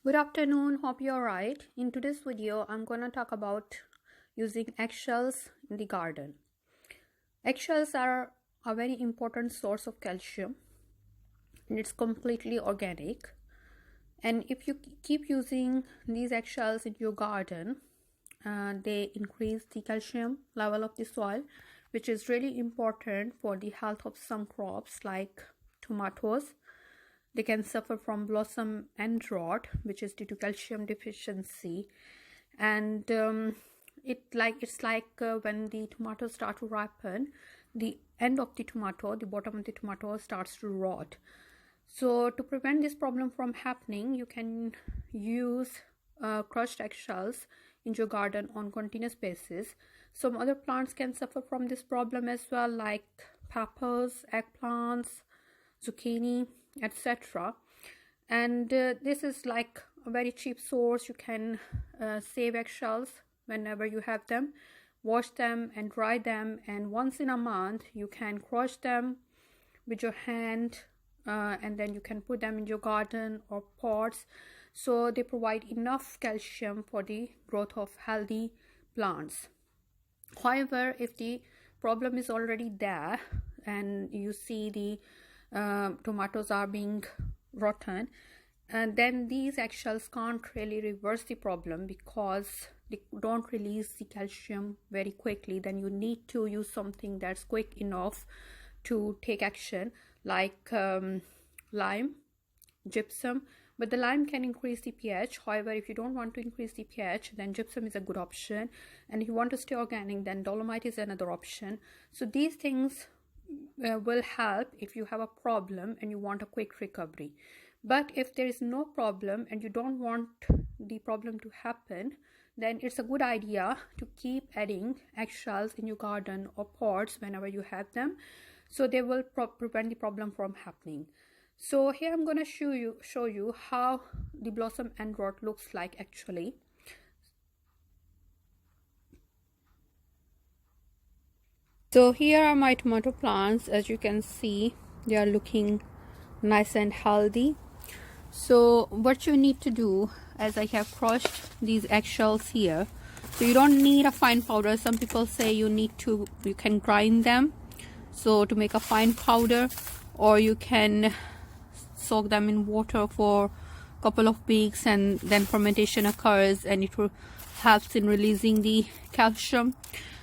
Good afternoon, hope you're right. In today's video, I'm going to talk about using eggshells in the garden. Eggshells are a very important source of calcium and it's completely organic. And if you keep using these eggshells in your garden, they increase the calcium level of the soil, which is really important for the health of some crops like tomatoes. They can suffer from blossom end rot, which is due to calcium deficiency, and it's like when the tomatoes start to ripen, the end of the tomato, the bottom of the tomato starts to rot. So to prevent this problem from happening, you can use crushed eggshells in your garden on continuous basis. Some other plants can suffer from this problem as well, like peppers, eggplants, zucchini, etc. And this is like a very cheap source. You can save eggshells whenever you have them, wash them and dry them, and once in a month you can crush them with your hand, and then you can put them in your garden or pots. So they provide enough calcium for the growth of healthy plants. However, if the problem is already there and you see the tomatoes are being rotten, and then these eggshells can't really reverse the problem because they don't release the calcium very quickly. Then you need to use something that's quick enough to take action, like lime, gypsum. But the lime can increase the pH. However, if you don't want to increase the pH, then gypsum is a good option. And if you want to stay organic, then dolomite is another option. So these things will help if you have a problem and you want a quick recovery. But if there is no problem and you don't want the problem to happen, then it's a good idea to keep adding eggshells in your garden or pots whenever you have them, so they will prevent the problem from happening. So here I'm going to show you how the blossom end rot looks like actually. So here are my tomato plants. As you can see, they are looking nice and healthy. So what you need to do, as I have crushed these eggshells here, so you don't need a fine powder. Some people say you can grind them so to make a fine powder, or you can soak them in water for a couple of weeks and then fermentation occurs and it will helps in releasing the calcium.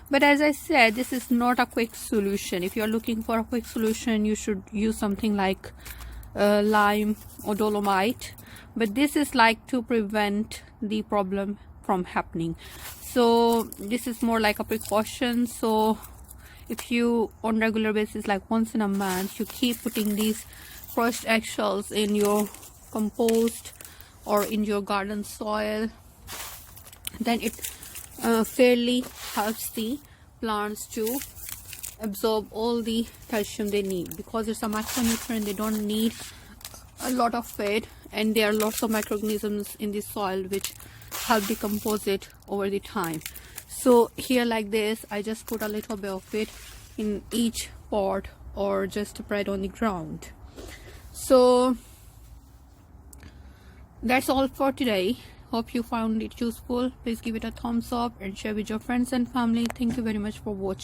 But as I said, this is not a quick solution. If you're looking for a quick solution, you should use something like lime or dolomite. But this is like to prevent the problem from happening. So this is more like a precaution. So if you on regular basis, like once in a month, you keep putting these crushed eggshells in your compost or in your garden soil, then it fairly helps the plants to absorb all the calcium they need, because it's a micronutrient. They don't need a lot of it, and there are lots of microorganisms in the soil which help decompose it over the time. So here like this, I just put a little bit of it in each pot or just spread on the ground. So that's all for today. Hope you found it useful. Please give it a thumbs up and share with your friends and family. Thank you very much for watching.